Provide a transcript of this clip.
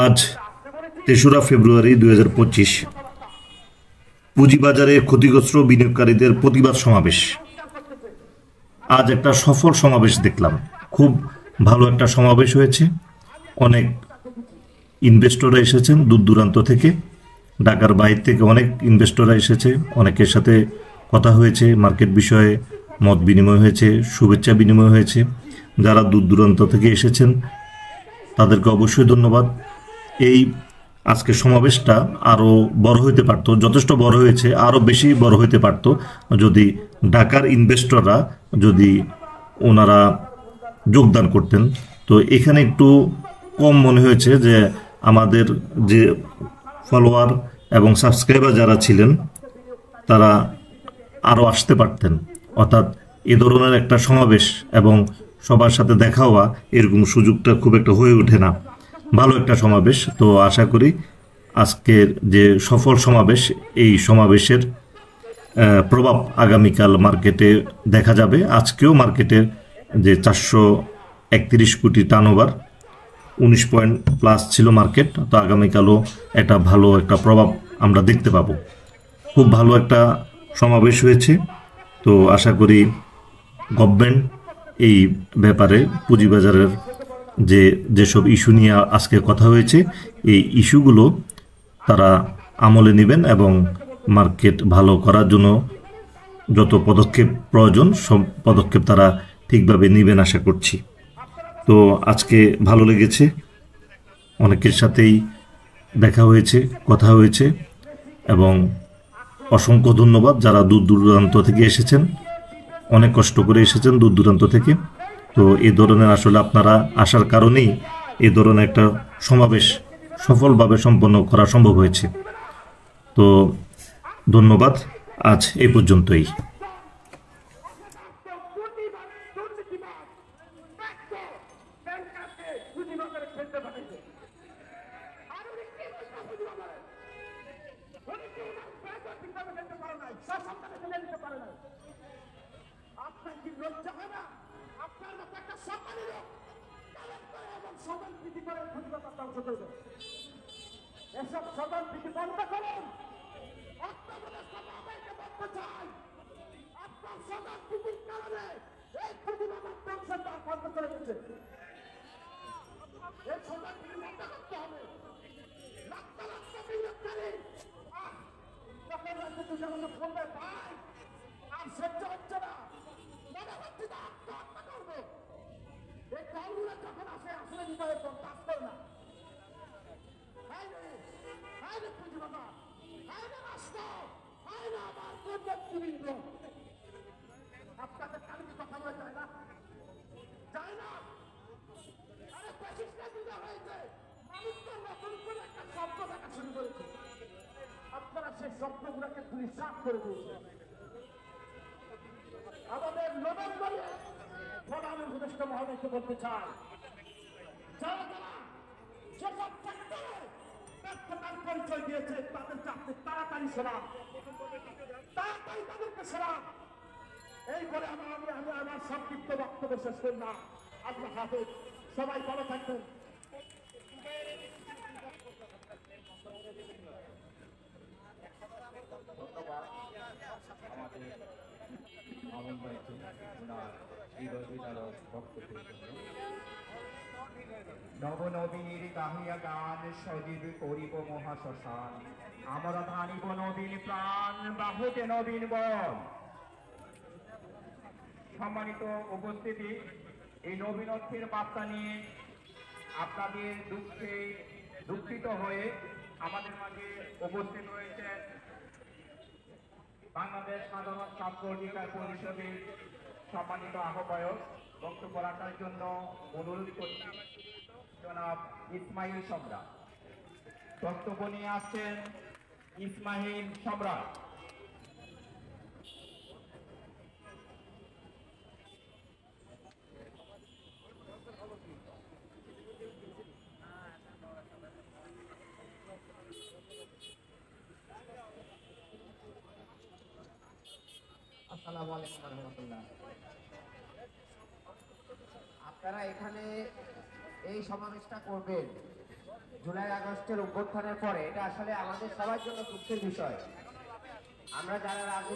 আজ ৩রা ফেব্রুয়ারি ২০২৫ পুঁজিবাজারে ক্ষতিগ্রস্ত বিনিয়োগকারীদের প্রতিবাদ সমাবেশ। আজ একটা সফল সমাবেশ দেখলাম, খুব ভালো একটা সমাবেশ হয়েছে। অনেক ইনভেস্টররা এসেছেন দূর দূরান্ত থেকে, ঢাকার বাইরে থেকে অনেক ইনভেস্টররা এসেছে। অনেকের সাথে কথা হয়েছে, মার্কেট বিষয়ে মত বিনিময় হয়েছে, শুভেচ্ছা বিনিময় হয়েছে। যারা দূর দূরান্ত থেকে এসেছেন তাদেরকে অবশ্যই ধন্যবাদ। এই আজকের সমাবেশটা আরও বড় হইতে পারত, যথেষ্ট বড় হয়েছে, আরও বেশি বড় হইতে পারত যদি ঢাকার ইনভেস্টররা যদি ওনারা যোগদান করতেন। তো এখানে একটু কম মনে হয়েছে যে আমাদের যে ফলোয়ার এবং সাবস্ক্রাইবার যারা ছিলেন তারা আরও আসতে পারতেন। অর্থাৎ এ ধরনের একটা সমাবেশ এবং সবার সাথে দেখা হওয়া, এরকম সুযোগটা খুব একটা হয়ে ওঠে না। ভালো একটা সমাবেশ। তো আশা করি আজকের যে সফল সমাবেশ, এই সমাবেশের প্রভাব আগামীকাল মার্কেটে দেখা যাবে। আজকেও মার্কেটের যে 431 কোটি টার্নওভার, 19 পয়েন্ট প্লাস ছিল মার্কেট। তো আগামীকালও একটা ভালো একটা প্রভাব আমরা দেখতে পাবো। খুব ভালো একটা সমাবেশ হয়েছে। তো আশা করি গভর্নমেন্ট এই ব্যাপারে পুঁজিবাজারের যেসব ইস্যু নিয়ে আজকে কথা হয়েছে, এই ইস্যুগুলো তারা আমলে নেবেন এবং মার্কেট ভালো করার জন্য যত পদক্ষেপ প্রয়োজন সব পদক্ষেপ তারা ঠিকভাবে নেবেন আশা করছি। তো আজকে ভালো লেগেছে, অনেকের সাথেই দেখা হয়েছে, কথা হয়েছে এবং অসংখ্য ধন্যবাদ যারা দূর দূরান্ত থেকে এসেছেন। অনেক কষ্ট করে এসেছেন দূর দূরান্ত থেকে। তো এই ধরনের আসলে আপনারা আসার কারণেই এই ধরনের একটা সমাবেশ সফলভাবে সম্পন্ন করা সম্ভব হয়েছে। তো ধন্যবাদ, আজ এই পর্যন্তই। আপনার কি লজ্জা হয় না? আপনার মতো একটা সরকারি লোক এবং সদন প্রীতি করে প্রতিবাদ ধ্বংস করবে। এসব সদন প্রীতি বন্ধ করুন। আপনাদের সমাবেশকে বলতে চাই, আপনার সদন প্রীতির কারণে এই প্রতিবাদ ধ্বংসটা বন্ধ করে দিচ্ছে। এই সদন প্রীতি বন্ধ করতে হবে। লাখ লাখ বিনিয়োগকারী যখন রাজনীতি যেমন বলবে ভাই আর সহ্য হচ্ছে না, মনে হচ্ছে না আত্মহত্যা করবো। এই দলগুলো যখন আসে আসলে হৃদয়ের কোন কাজ করে না। পুঁজিবাজার, রাষ্ট্র, আমার নেতৃবৃন্দ, আপনাদের কারণে কথা বলা যায় না, যায় না। আরে প্যাসিস্টরা দিতে হয়েছে, মানুষ তো নতুন করে একটা শব্দ দেখা শুরু করেছে। আপনারা সেই শব্দগুলোকে ধূলিসাৎ করে দিয়েছেন। আমাদের নভেম্বরে প্রধান উপদেষ্টা মহোদয়কে বলতে চাই, যারা যারা যেসব সেক্টরে ব্যর্থতার পরিচয় দিয়েছে তাদেরকে আপনি তাড়াতাড়ি সরান, তাড়াতাড়ি তাদেরকে সরান। এই বলে আমি আমার সংক্ষিপ্ত বক্তব্য শেষ করলাম। আল্লাহ হাফেজ, সবাই ভালো থাকবেন। নবনবীর গাহিয়া গান সজীব করিব মহাশ্মশান, আমরা ধানিব নবীন প্রাণ, বাহুতে নবীন বল। সম্মানিত উপস্থিতি, এই নবীনত্বের বার্তা নিয়ে আপনাদের দুঃখে দুঃখিত হয়ে আমাদের মাঝে উপস্থিত রয়েছেন বাংলাদেশ সাধারণ ছাত্র অধিকার পরিষদের সম্মানিত আহ্বায়ক। বক্তব্য রাখার জন্য অনুরোধ করছি জনাব ইসমাইল সম্রাট। বক্তব্য নিয়ে আসছেন ইসমাইল সম্রাট। আসসালামু আলাইকুম ওয়া রাহমাতুল্লাহ। আপনারা এখানে এই সমাবেশটা করবেন জুলাই আগস্টের অভ্যুত্থানের পরে এটা আসলে আমাদের সবার জন্য দুঃখের বিষয়। আমরা যারা রাজনীতি